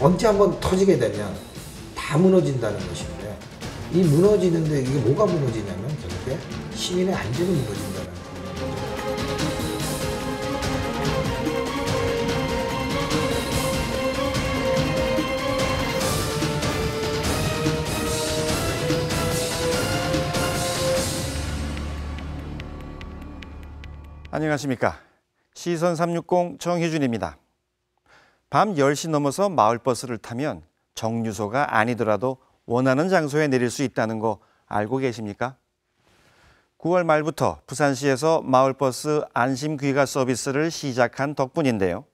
언제 한번 터지게 되면 다 무너진다는 것인데, 이 무너지는데 이게 뭐가 무너지냐면 결국에 시민의 안전이 무너진다는 거예요. 안녕하십니까. 시선 360 정희준입니다. 밤 10시 넘어서 마을버스를 타면 정류소가 아니더라도 원하는 장소에 내릴 수 있다는 거 알고 계십니까? 9월 말부터 부산시에서 마을버스 안심귀가 서비스를 시작한 덕분인데요.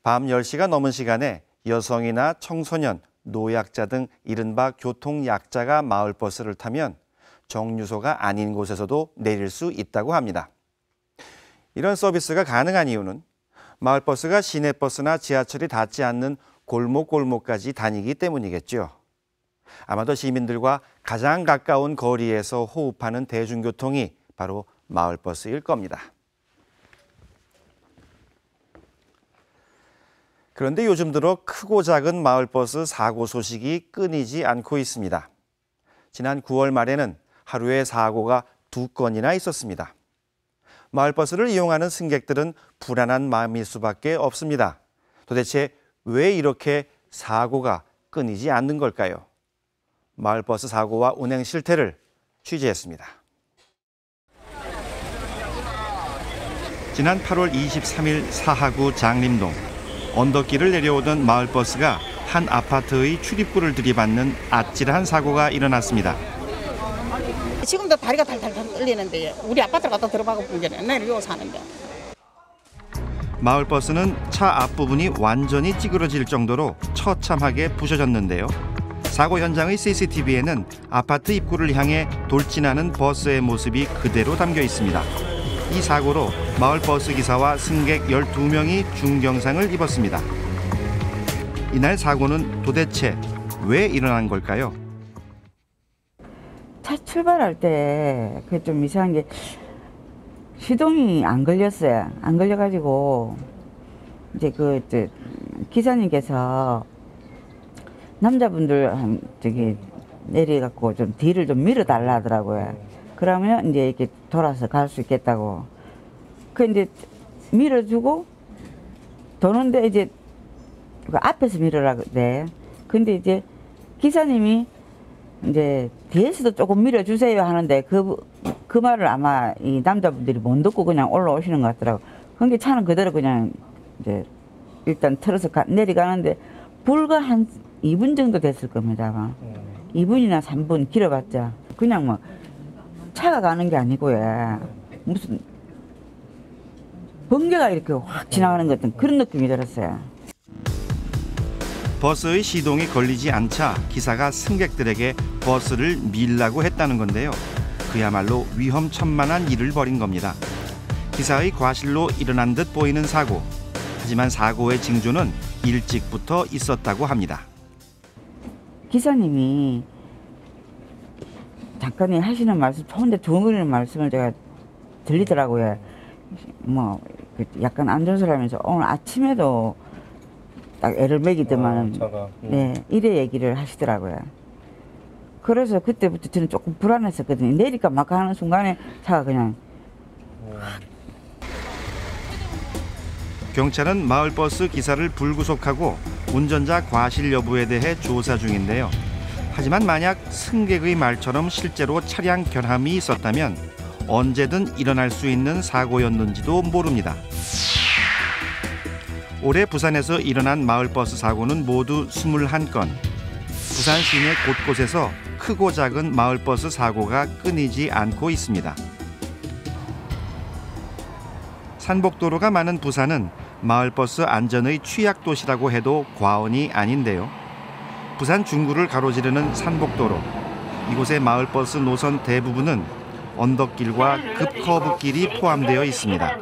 밤 10시가 넘은 시간에 여성이나 청소년, 노약자 등 이른바 교통약자가 마을버스를 타면 정류소가 아닌 곳에서도 내릴 수 있다고 합니다. 이런 서비스가 가능한 이유는 마을버스가 시내버스나 지하철이 닿지 않는 골목골목까지 다니기 때문이겠죠. 아마도 시민들과 가장 가까운 거리에서 호흡하는 대중교통이 바로 마을버스일 겁니다. 그런데 요즘 들어 크고 작은 마을버스 사고 소식이 끊이지 않고 있습니다. 지난 9월 말에는 하루에 사고가 2건이나 있었습니다. 마을버스를 이용하는 승객들은 불안한 마음일 수밖에 없습니다. 도대체 왜 이렇게 사고가 끊이지 않는 걸까요? 마을버스 사고와 운행 실태를 취재했습니다. 지난 8월 23일 사하구 장림동. 언덕길을 내려오던 마을버스가 한 아파트의 출입구를 들이받는 아찔한 사고가 일어났습니다. 지금도 다리가 달달달 떨리는데 우리 아파트 갖다 들어가고 보기에는 옛날에 요 사는데. 마을버스는 차 앞부분이 완전히 찌그러질 정도로 처참하게 부셔졌는데요. 사고 현장의 CCTV에는 아파트 입구를 향해 돌진하는 버스의 모습이 그대로 담겨 있습니다. 이 사고로 마을버스 기사와 승객 12명이 중경상을 입었습니다. 이날 사고는 도대체 왜 일어난 걸까요? 차 출발할 때 그게 좀 이상한 게 시동이 안 걸렸어요. 안 걸려가지고 이제 기사님께서 남자분들 저기 내려갖고 좀 뒤를 좀 밀어달라 하더라고요. 그러면 이제 이렇게 돌아서 갈 수 있겠다고. 그 이제 밀어주고 도는데 이제 그 앞에서 밀으라 그래. 근데 이제 기사님이 이제 뒤에서도 조금 밀어주세요 하는데 그 말을 아마 이 남자분들이 못 듣고 그냥 올라오시는 것 같더라고. 그러니까 차는 그대로 그냥 이제 일단 틀어서 내려가는데 불과 한 2분 정도 됐을 겁니다. 아마. 2분이나 3분 길어봤자 그냥 뭐 차가 가는 게 아니고요. 무슨 번개가 이렇게 확 지나가는 것 같은 그런 느낌이 들었어요. 버스의 시동이 걸리지 않자 기사가 승객들에게 버스를 밀라고 했다는 건데요. 그야말로 위험천만한 일을 벌인 겁니다. 기사의 과실로 일어난 듯 보이는 사고. 하지만 사고의 징조는 일찍부터 있었다고 합니다. 기사님이 잠깐 하시는 말씀, 좋은데 두근거리는 말씀을 제가 들리더라고요. 뭐 약간 안 좋은 소리 하면서 오늘 아침에도 딱 애를 먹이더만 네, 이래 얘기를 하시더라고요. 그래서 그때부터 저는 조금 불안했었거든요. 내릴까 말까 하는 순간에 차가 그냥 경찰은 마을버스 기사를 불구속하고 운전자 과실 여부에 대해 조사 중인데요. 하지만 만약 승객의 말처럼 실제로 차량 결함이 있었다면 언제든 일어날 수 있는 사고였는지도 모릅니다. 올해 부산에서 일어난 마을버스 사고는 모두 21건. 부산 시내 곳곳에서 크고 작은 마을버스 사고가 끊이지 않고 있습니다. 산복도로가 많은 부산은 마을버스 안전의 취약도시라고 해도 과언이 아닌데요. 부산 중구를 가로지르는 산복도로. 이곳의 마을버스 노선 대부분은 언덕길과 급커브길이 포함되어 있습니다.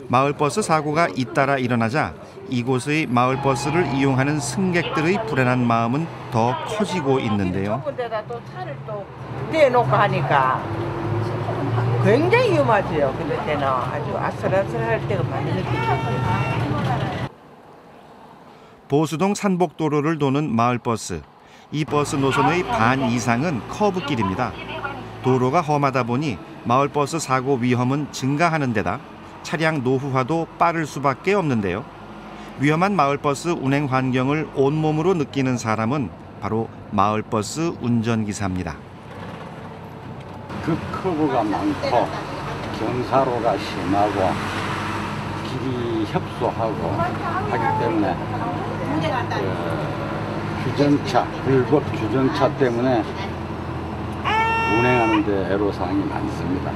마을버스 사고가 잇따라 일어나자 이곳의 마을버스를 이용하는 승객들의 불안한 마음은 더 커지고 있는데요. 좁은 데다 또 차를 또 떼놓고 하니까 굉장히 위험하죠. 근데 때는 아주 아슬아슬할 때가 많이 느껴져요. 보수동 산복도로를 도는 마을버스. 이 버스 노선의 반 이상은 커브길입니다. 도로가 험하다 보니 마을버스 사고 위험은 증가하는 데다 차량 노후화도 빠를 수밖에 없는데요. 위험한 마을버스 운행 환경을 온몸으로 느끼는 사람은 바로 마을버스 운전기사입니다. 그 커브가 많고 경사로가 심하고 길이 협소하고 하기 때문에 불법 규정차 때문에 운행하는 데 애로사항이 많습니다.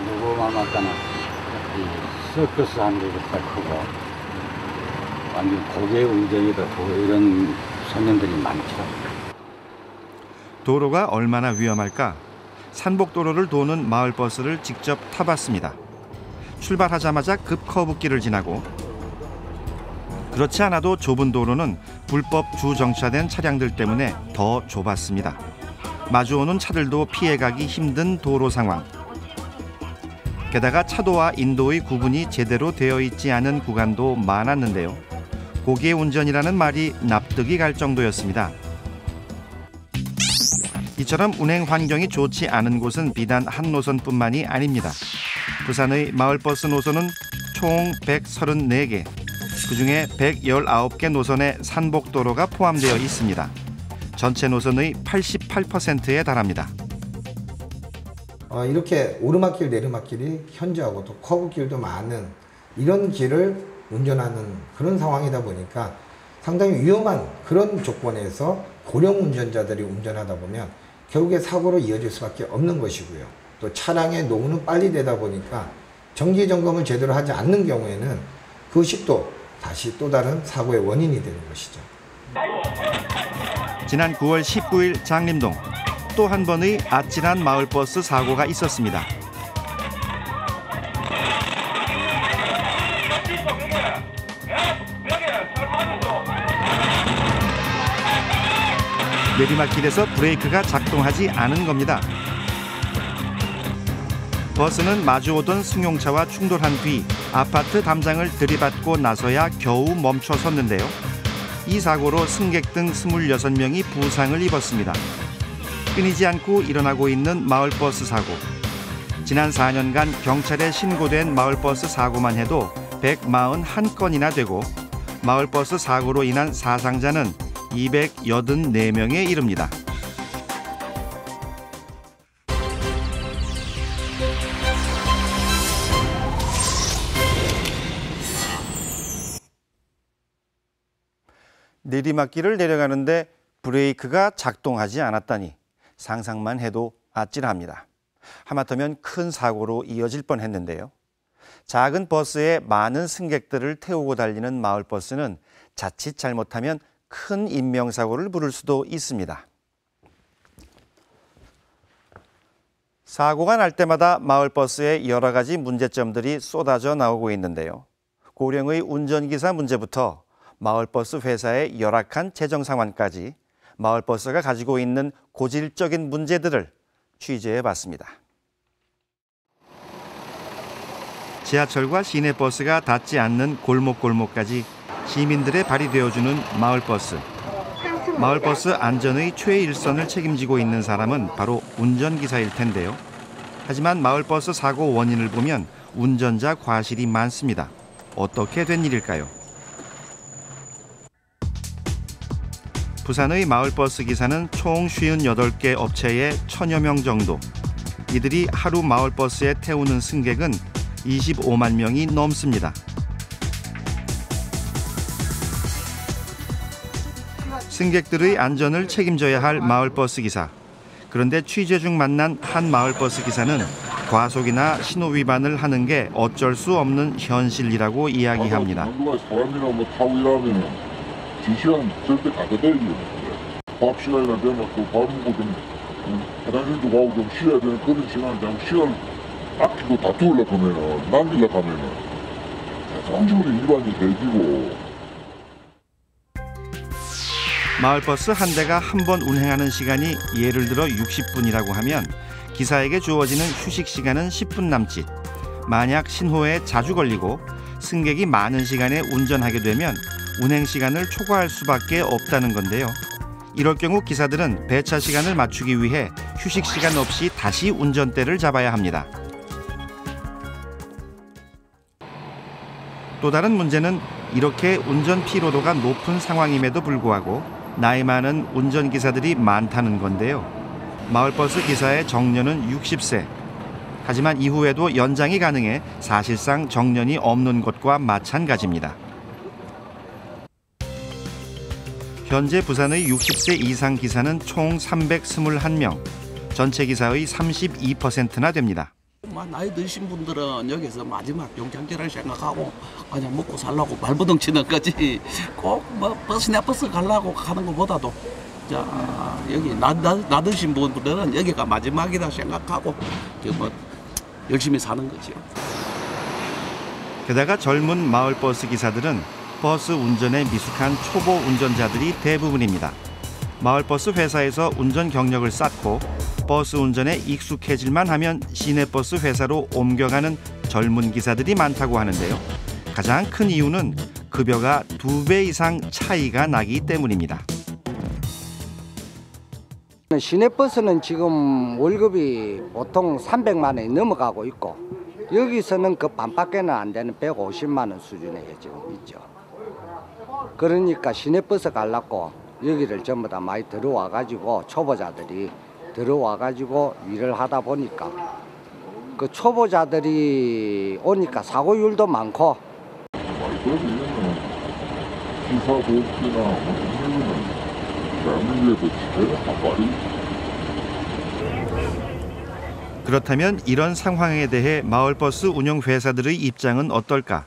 누구만 맞다나 서커스 하는 게 그렇다 크고 완전 고개 운전이다 이런 손님들이 많죠. 도로가 얼마나 위험할까? 산복도로를 도는 마을버스를 직접 타봤습니다. 출발하자마자 급커브길을 지나고 그렇지 않아도 좁은 도로는 불법 주정차된 차량들 때문에 더 좁았습니다. 마주오는 차들도 피해가기 힘든 도로 상황. 게다가 차도와 인도의 구분이 제대로 되어 있지 않은 구간도 많았는데요. 고개 운전이라는 말이 납득이 갈 정도였습니다. 이처럼 운행 환경이 좋지 않은 곳은 비단 한 노선뿐만이 아닙니다. 부산의 마을버스 노선은 총 134개, 그중에 119개 노선에 산복도로가 포함되어 있습니다. 전체 노선의 88%에 달합니다. 이렇게 오르막길, 내리막길이 현저하고 또 커브길도 많은 이런 길을 운전하는 그런 상황이다 보니까 상당히 위험한 그런 조건에서 고령 운전자들이 운전하다 보면 결국에 사고로 이어질 수밖에 없는 것이고요. 또 차량의 노후는 빨리 되다 보니까 정기 점검을 제대로 하지 않는 경우에는 그것이 또 다시 또 다른 사고의 원인이 되는 것이죠. 지난 9월 19일 장림동 또 한 번의 아찔한 마을버스 사고가 있었습니다. 내리막길에서 브레이크가 작동하지 않은 겁니다. 버스는 마주오던 승용차와 충돌한 뒤 아파트 담장을 들이받고 나서야 겨우 멈춰섰는데요. 이 사고로 승객 등 26명이 부상을 입었습니다. 끊이지 않고 일어나고 있는 마을버스 사고. 지난 4년간 경찰에 신고된 마을버스 사고만 해도 141건이나 되고 마을버스 사고로 인한 사상자는 284명에 이릅니다. 내리막길을 내려가는데 브레이크가 작동하지 않았다니 상상만 해도 아찔합니다. 하마터면 큰 사고로 이어질 뻔했는데요. 작은 버스에 많은 승객들을 태우고 달리는 마을버스는 자칫 잘못하면 큰 인명사고를 부를 수도 있습니다. 사고가 날 때마다 마을버스에 여러 가지 문제점들이 쏟아져 나오고 있는데요. 고령의 운전기사 문제부터 마을버스 회사의 열악한 재정 상황까지 마을버스가 가지고 있는 고질적인 문제들을 취재해봤습니다. 지하철과 시내버스가 닿지 않는 골목골목까지 시민들의 발이 되어주는 마을버스. 마을버스 안전의 최일선을 책임지고 있는 사람은 바로 운전기사일 텐데요. 하지만 마을버스 사고 원인을 보면 운전자 과실이 많습니다. 어떻게 된 일일까요? 부산의 마을버스 기사는 총 58개 업체에 1000여 명 정도. 이들이 하루 마을버스에 태우는 승객은 25만 명이 넘습니다. 승객들의 안전을 책임져야 할 마을버스 기사. 그런데 취재 중 만난 한 마을버스 기사는 과속이나 신호 위반을 하는 게 어쩔 수 없는 현실이라고 이야기합니다. 사람이나 뭐 타고 일하면 2시간 절대 가다 대야 되는데 밥 시간이나 되면 또 밥 먹고 좀 화장실도 가고 좀 쉬어야 되는 그런 시간인데 시간 아끼고 다투려고 하면은 남기려고 하면은 쌍줄이 위반이 되지고. 마을버스 한 대가 한 번 운행하는 시간이 예를 들어 60분이라고 하면 기사에게 주어지는 휴식 시간은 10분 남짓. 만약 신호에 자주 걸리고 승객이 많은 시간에 운전하게 되면 운행 시간을 초과할 수밖에 없다는 건데요. 이럴 경우 기사들은 배차 시간을 맞추기 위해 휴식 시간 없이 다시 운전대를 잡아야 합니다. 또 다른 문제는 이렇게 운전 피로도가 높은 상황임에도 불구하고 나이 많은 운전기사들이 많다는 건데요. 마을버스 기사의 정년은 60세. 하지만 이후에도 연장이 가능해 사실상 정년이 없는 것과 마찬가지입니다. 현재 부산의 60세 이상 기사는 총 321명, 전체 기사의 32%나 됩니다. 나이 드신 분들은 여기서 마지막 용장제를 생각하고 그냥 먹고 살라고 발버둥 치는 거지 꼭 뭐 버스나 버스 가려고 가는 것보다도 자 여기 나 드신 분들은 여기가 마지막이다 생각하고 뭐 열심히 사는 거죠. 게다가 젊은 마을버스 기사들은 버스 운전에 미숙한 초보 운전자들이 대부분입니다. 마을버스 회사에서 운전 경력을 쌓고 버스 운전에 익숙해질만 하면 시내버스 회사로 옮겨가는 젊은 기사들이 많다고 하는데요. 가장 큰 이유는 급여가 2배 이상 차이가 나기 때문입니다. 시내버스는 지금 월급이 보통 300만 원이 넘어가고 있고 여기서는 그 반밖에는 안 되는 150만 원 수준에 지금 있죠. 그러니까 시내버스 가려고 여기를 전부 다 많이 들어와가지고 초보자들이 들어와가지고 일을 하다 보니까 그 초보자들이 오니까 사고율도 많고. 기사 복지나 운행은 대한민국에서 제일 한발이. 그렇다면 이런 상황에 대해 마을버스 운영 회사들의 입장은 어떨까?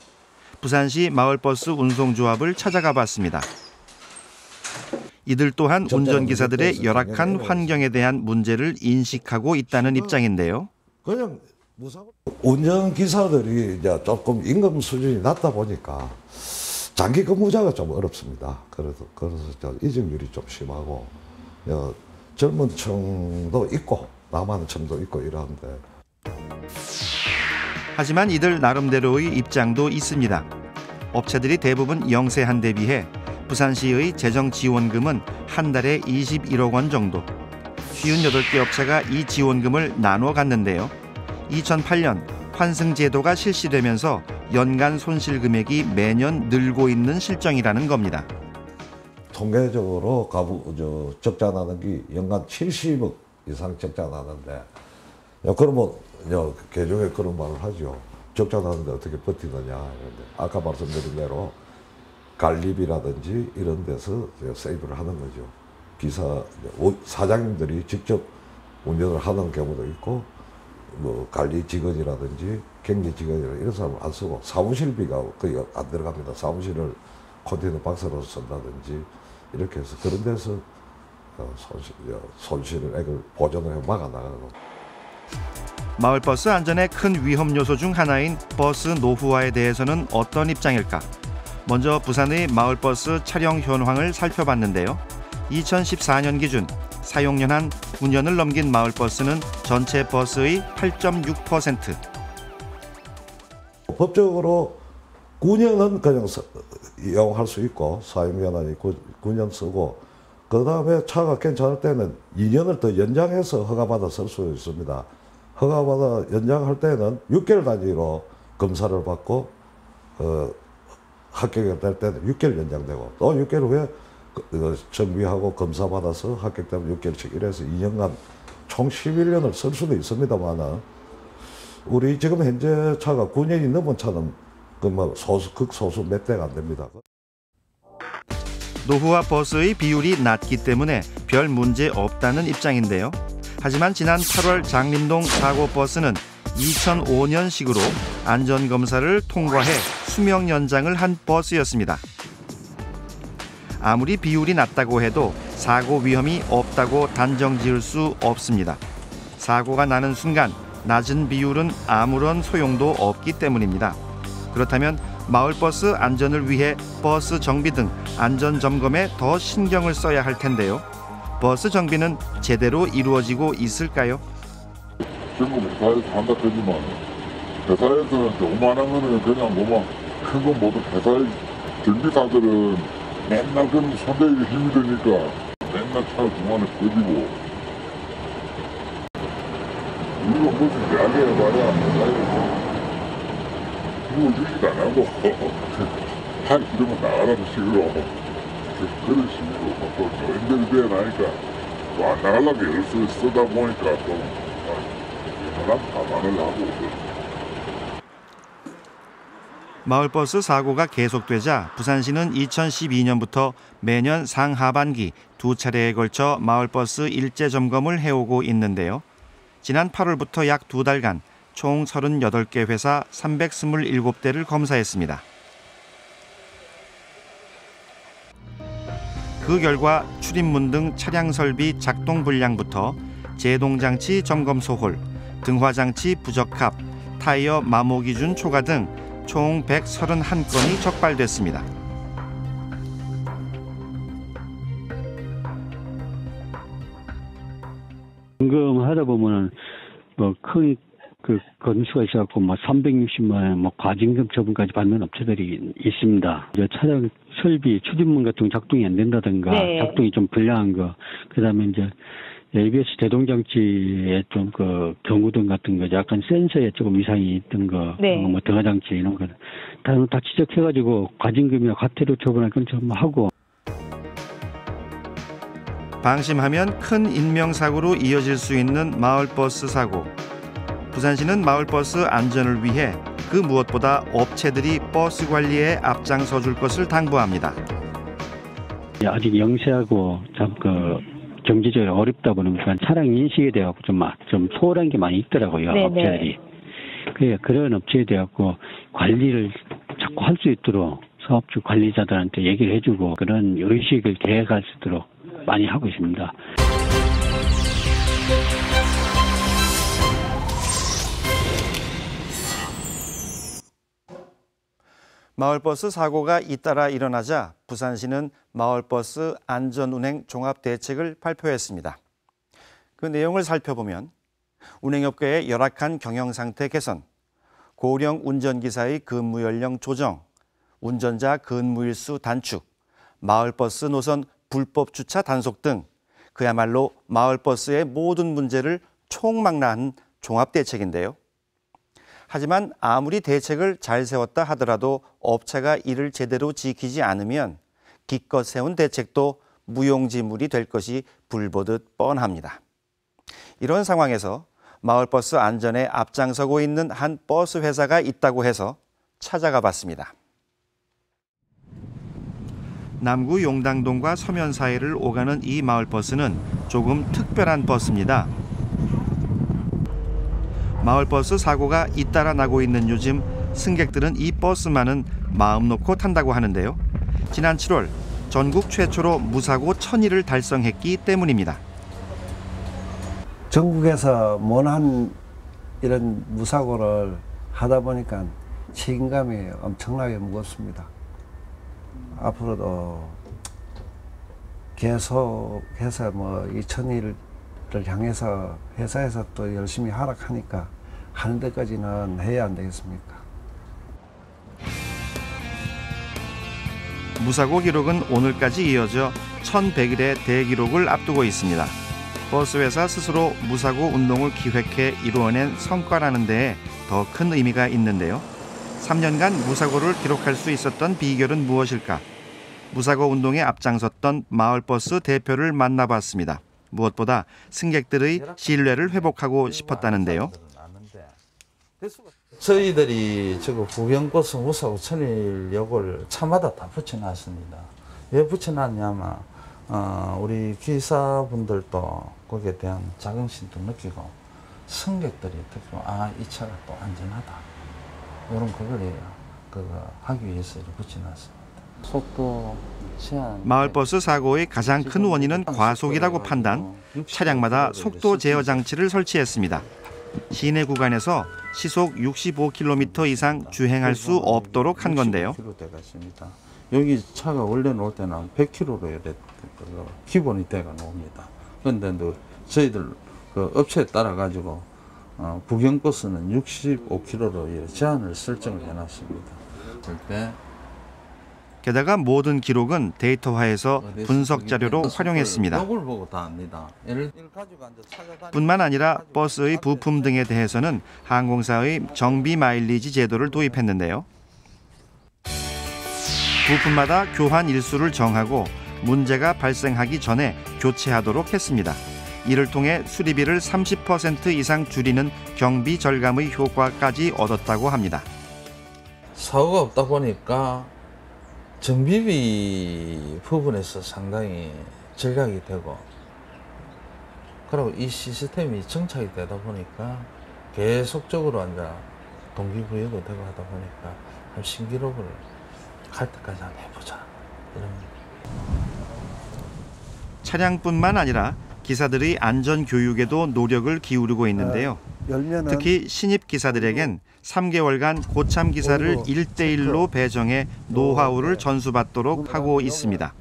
부산시 마을버스 운송조합을 찾아가 봤습니다. 이들 또한 운전기사들의 열악한 환경에 대한 문제를 인식하고 있다는 입장인데요. 그냥 운전기사들이 이제 조금 임금 수준이 낮다 보니까 장기 근무자가 좀 어렵습니다. 그래서 이직률이 좀 심하고 젊은 층도 있고 남하는 층도 있고 이러는데. 하지만 이들 나름대로의 입장도 있습니다. 업체들이 대부분 영세한 데 비해 부산시의 재정지원금은 한 달에 21억 원 정도. 58개 업체가 이 지원금을 나눠 갔는데요. 2008년 환승제도가 실시되면서 연간 손실 금액이 매년 늘고 있는 실정이라는 겁니다. 통계적으로 적자 나는 게 연간 70억 이상 적자 나는데 그러면 개종에 그런 말을 하죠. 적자 나는데 어떻게 버티느냐. 아까 말씀드린 대로 관리비라든지 이런 데서 세이브를 하는 거죠. 기사 사장님들이 직접 운전을 하는 경우도 있고 뭐 관리 직원이라든지 경리 직원이라든지 이런 사람을 안 쓰고 사무실비가 거의 안 들어갑니다. 사무실을 컨테이너 박스로 쓴다든지 이렇게 해서 그런 데서 손실을 보전을 막아 나가고. 마을버스 안전의 큰 위험 요소 중 하나인 버스 노후화에 대해서는 어떤 입장일까? 먼저 부산의 마을버스 차량 현황을 살펴봤는데요. 2014년 기준 사용연한 9년을 넘긴 마을버스는 전체 버스의 8.6%. 법적으로 9년은 그냥 이용할 수 있고 사용연한이 9년 쓰고 그 다음에 차가 괜찮을 때는 2년을 더 연장해서 허가받아 쓸 수 있습니다. 허가받아 연장할 때는 6개월 단위로 검사를 받고 합격이 될 때는 6개월 연장되고 또 6개월 후에 정비하고 검사받아서 합격되면 6개월씩 이래서 2년간 총 11년을 쓸 수도 있습니다만 우리 지금 현재 차가 9년이 넘은 차는 극소수 몇 대가 안 됩니다. 노후화 버스의 비율이 낮기 때문에 별 문제 없다는 입장인데요. 하지만 지난 8월 장림동 사고버스는 2005년식으로 안전검사를 통과해 수명 연장을 한 버스였습니다. 아무리 비율이 낮다고 해도 사고 위험이 없다고 단정 지을 수 없습니다. 사고가 나는 순간 낮은 비율은 아무런 소용도 없기 때문입니다. 그렇다면 마을버스 안전을 위해 버스 정비 등 안전 점검에 더 신경을 써야 할 텐데요. 버스 정비는 제대로 이루어지고 있을까요? 전국 회사에서 한다 하지만 회사에서는 조그마한 거는 그냥 뭐만 큰 건 모두 회사의 정비사들은 맨날 그런 손대기 힘이 드니까 맨날 차 중간에 꺼지고 우리가 무슨 이야기 해봐야 회사에서 누구 주지도 안 하고 할 이러면 나가라는 식으로 그런 식으로 또 노인들이 돼야 나니까 또 안 나가려고 애를 쓰다 보니까 또 사람 감안을 하고. 마을버스 사고가 계속되자 부산시는 2012년부터 매년 상하반기 2차례에 걸쳐 마을버스 일제 점검을 해오고 있는데요. 지난 8월부터 약 2달간 총 38개 회사 327대를 검사했습니다. 그 결과 출입문 등 차량 설비 작동 불량부터 제동장치 점검 소홀, 등화장치 부적합, 타이어 마모 기준 초과 등 총 131건이 적발됐습니다. 점검하다 보면은 뭐 큰 그 건수가 있어갖고 뭐 360만 원 뭐 과징금 처분까지 받는 업체들이 있습니다. 이제 차량 설비 출입문 같은 거 작동이 안 된다든가 작동이 좀 불량한 거, 그다음에 이제 ABS 제동장치에 좀 그 경고등 같은 거, 약간 센서에 조금 이상이 있던 거, 뭐 등화장치 이런 거 다 지적해가지고 과징금이나 과태료 처분할 건 좀 하고. 방심하면 큰 인명사고로 이어질 수 있는 마을버스 사고. 부산시는 마을버스 안전을 위해 그 무엇보다 업체들이 버스 관리에 앞장서 줄 것을 당부합니다. 아직 영세하고 참 경제적으로 어렵다 보니까 차량 인식에 대해 좀 소홀한 게 많이 있더라고요. 업체들이. 그런 업체에 대해 관리를 자꾸 할 수 있도록 사업주 관리자들한테 얘기를 해주고 그런 의식을 계획할 수 있도록 많이 하고 있습니다. 마을버스 사고가 잇따라 일어나자 부산시는 마을버스 안전운행 종합대책을 발표했습니다. 그 내용을 살펴보면 운행업계의 열악한 경영상태 개선, 고령 운전기사의 근무연령 조정, 운전자 근무일수 단축, 마을버스 노선 불법 주차 단속 등 그야말로 마을버스의 모든 문제를 총망라한 종합대책인데요. 하지만 아무리 대책을 잘 세웠다 하더라도 업체가 이를 제대로 지키지 않으면 기껏 세운 대책도 무용지물이 될 것이 불보듯 뻔합니다. 이런 상황에서 마을버스 안전에 앞장서고 있는 한 버스 회사가 있다고 해서 찾아가 봤습니다. 남구 용당동과 서면 사이를 오가는 이 마을버스는 조금 특별한 버스입니다. 마을버스 사고가 잇따라 나고 있는 요즘 승객들은 이 버스만은 마음 놓고 탄다고 하는데요. 지난 7월 전국 최초로 무사고 1000일을 달성했기 때문입니다. 전국에서 원한 이런 무사고를 하다 보니까 책임감이 엄청나게 무겁습니다. 앞으로도 계속해서 뭐 2000일을 향해서 회사에서 또 열심히 하락하니까 하는 데까지는 해야 안 되겠습니까? 무사고 기록은 오늘까지 이어져 1100일의 대기록을 앞두고 있습니다. 버스 회사 스스로 무사고 운동을 기획해 이루어낸 성과라는 데에 더 큰 의미가 있는데요. 3년간 무사고를 기록할 수 있었던 비결은 무엇일까? 무사고 운동에 앞장섰던 마을버스 대표를 만나봤습니다. 무엇보다 승객들의 신뢰를 회복하고 싶었다는데요. 저희들이 구경버스 무사고 1000일 요걸 차마다 다 붙여놨습니다. 왜 붙여놨냐면 우리 기사분들도 거기에 대한 자긍심도 느끼고 승객들이 특히 이 차가 또 안전하다 이런 그걸 하기 위해서 붙여놨습니다. 속도 제한. 마을버스 사고의 가장 큰 원인은 과속이라고 판단, 차량마다 속도 제어 장치를 설치했습니다. 시내 구간에서 시속 65km 이상 주행할 수 없도록 한 건데요. 65km 돼갔습니다. 여기 차가 원래 놓을 때는 100km로 기본이 돼가 놓습니다. 그런데 저희들 그 업체에 따라 가지고 부경버스는 65km로 제한을 설정을 해놨습니다. 그때 게다가 모든 기록은 데이터화해서 분석 자료로 활용했습니다. 이걸 보고 다 압니다. 뿐만 아니라 버스의 부품 등에 대해서는 항공사의 정비 마일리지 제도를 도입했는데요. 부품마다 교환 일수를 정하고 문제가 발생하기 전에 교체하도록 했습니다. 이를 통해 수리비를 30% 이상 줄이는 경비 절감의 효과까지 얻었다고 합니다. 사고가 없다 보니까 정비비 부분에서 상당히 절감이 되고, 그리고 이 시스템이 정착이 되다 보니까 계속적으로 이제 동기부여도 되고 하다 보니까 한 신기록을 갈 때까지 한번 해보자 이런. 차량뿐만 아니라 기사들의 안전 교육에도 노력을 기울이고 있는데요. 특히 신입 기사들에겐 3개월간 고참 기사를 1대1로 배정해 노하우를 전수받도록 하고 있습니다.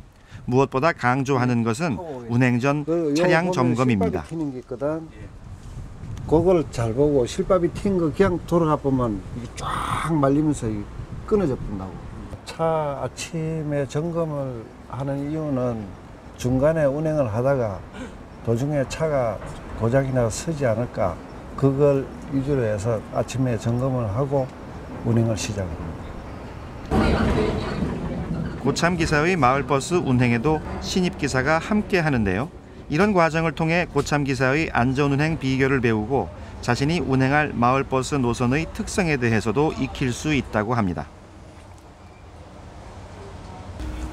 무엇보다 강조하는 것은 운행 전 차량 점검입니다. 그걸 잘 보고 실밥이 튄 거 그냥 돌아가 보면 이게 쫙 말리면서 끊어져 본다고. 차 아침에 점검을 하는 이유는 중간에 운행을 하다가 도중에 차가 고장이나 서지 않을까, 그걸 위주로 해서 아침에 점검을 하고 운행을 시작합니다. 고참 기사의 마을버스 운행에도 신입 기사가 함께 하는데요. 이런 과정을 통해 고참 기사의 안전운행 비결을 배우고 자신이 운행할 마을버스 노선의 특성에 대해서도 익힐 수 있다고 합니다.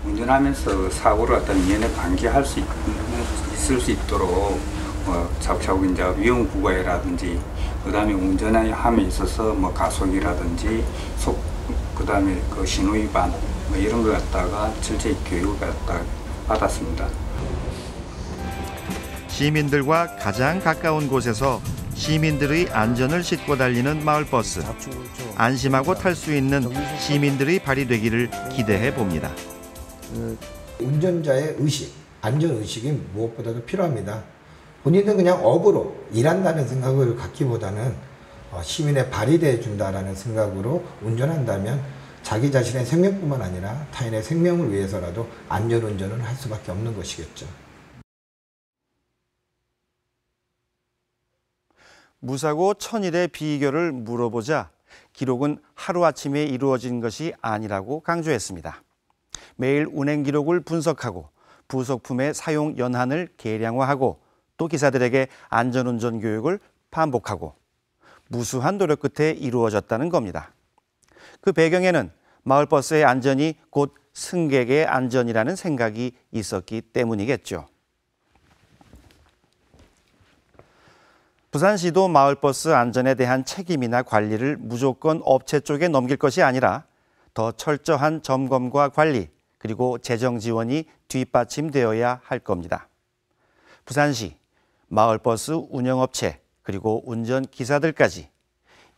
운전하면서 사고를 어떤 미연에 방지할 수 있을 수 있도록 차곡차곡 이제 위험 구간이라든지, 그다음에 운전함에 있어서 가속이라든지 그다음에 그 신호 위반 이런 거 갖다가 철저히 교육을 받았습니다. 시민들과 가장 가까운 곳에서 시민들의 안전을 싣고 달리는 마을버스. 안심하고 탈 수 있는 시민들의 발이 되기를 기대해 봅니다. 운전자의 의식, 안전의식이 무엇보다도 필요합니다. 본인은 그냥 업으로 일한다는 생각을 갖기보다는 시민의 발이 돼준다는 생각으로 운전한다면 자기 자신의 생명뿐만 아니라 타인의 생명을 위해서라도 안전운전을 할 수밖에 없는 것이겠죠. 무사고 천일의 비결을 물어보자 기록은 하루아침에 이루어진 것이 아니라고 강조했습니다. 매일 운행 기록을 분석하고 부속품의 사용 연한을 계량화하고 또 기사들에게 안전운전 교육을 반복하고 무수한 노력 끝에 이루어졌다는 겁니다. 그 배경에는 마을버스의 안전이 곧 승객의 안전이라는 생각이 있었기 때문이겠죠. 부산시도 마을버스 안전에 대한 책임이나 관리를 무조건 업체 쪽에 넘길 것이 아니라 더 철저한 점검과 관리 그리고 재정 지원이 뒷받침되어야 할 겁니다. 부산시, 마을버스 운영업체 그리고 운전기사들까지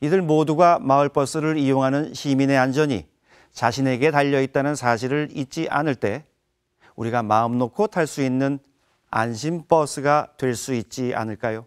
이들 모두가 마을버스를 이용하는 시민의 안전이 자신에게 달려있다는 사실을 잊지 않을 때 우리가 마음 놓고 탈 수 있는 안심버스가 될 수 있지 않을까요?